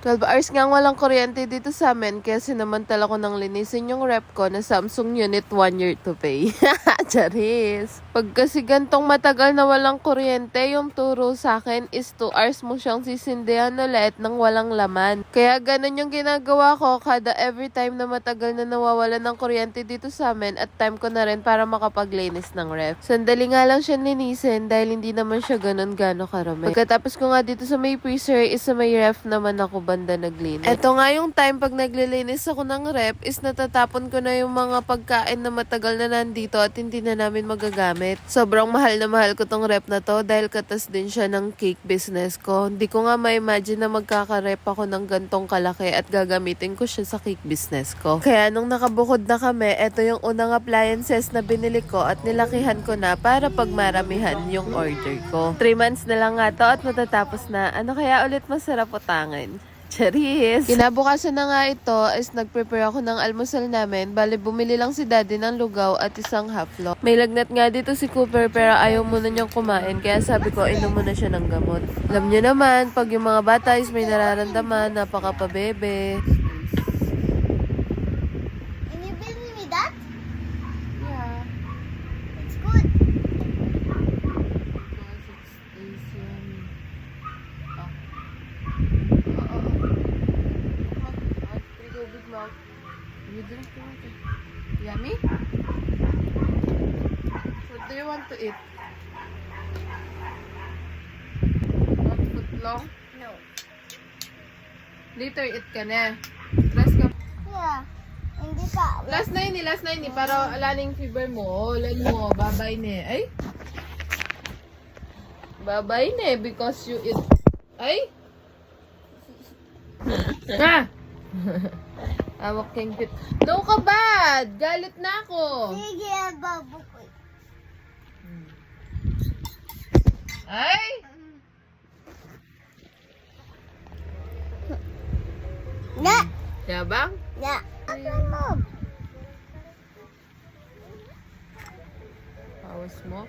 12 hours nga walang kuryente dito sa amin, kaya sinamantala ko nang linisin yung rep ko na Samsung unit 1 year to pay. Charis! Pag kasi gantong matagal na walang kuryente, yung turo sa akin is 2 hours mo siyang sisindihan ulit nang walang laman. Kaya ganun yung ginagawa ko kada every time na matagal na nawawalan ng kuryente dito sa amin, at time ko na rin para makapaglinis ng rep. Sandali nga lang siya linisin dahil hindi naman siya ganun gano karami. Pagkatapos ko nga dito sa may freezer is sa may ref naman ako banda naglinis. Ito nga yung time pag naglilinis ako ng rep is natatapon ko na yung mga pagkain na matagal na nandito at hindi na namin magagamit. Sobrang mahal ko tong rep na to dahil katas din siya ng cake business ko. Hindi ko nga ma-imagine na magkaka-rep ako ng gantong kalaki at gagamitin ko siya sa cake business ko. Kaya nung nakabukod na kami, ito yung unang appliances na binili ko at nilakihan ko na para pagmaramihan yung order ko. 3 months na lang nga to at matatapos na. Ano kaya ulit masarap utangan? Charis! Kinabukasan na nga ito is nag-prepare ako ng almusal namin. Bale, bumili lang si daddy ng lugaw at isang hotdog. May lagnat nga dito si Cooper pero ayaw muna niyang kumain. Kaya sabi ko, inom muna siya ng gamot. Alam niyo naman, pag yung mga bata is may nararamdaman, napaka-pabebe. Can you bring me that? Yeah. It's good. You drink the water. Yummy? What do you want to eat? Want foot long? No. Later eat ka na. Rest ka. Yeah. Hindi ka. Last na ini. Para alaning fever mo. Lan mo. Babay ne. Ay? Babay ne because you eat. Ay? Ha? Awak kang cute. No ka bad! Galit na ako. Sige, babu ko. Ay! Na! Yabang? Na! Ano mo? Awas mo.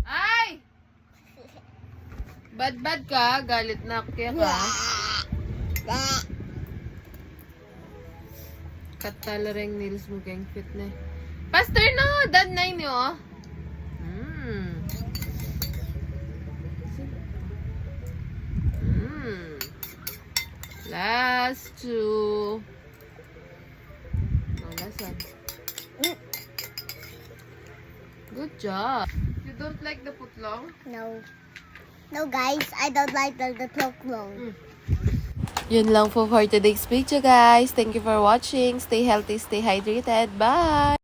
Ay! Bad ka? Galit na ako kaya ka? Na! Katalareng nails mo kang cute na. Pastor no! Dan na inyo oh. Last two. No, last one. Good job. You don't like the footlong? No. No, guys. I don't like the cloak long. Yun lang for today's video guys. Thank you for watching. Stay healthy, stay hydrated. Bye!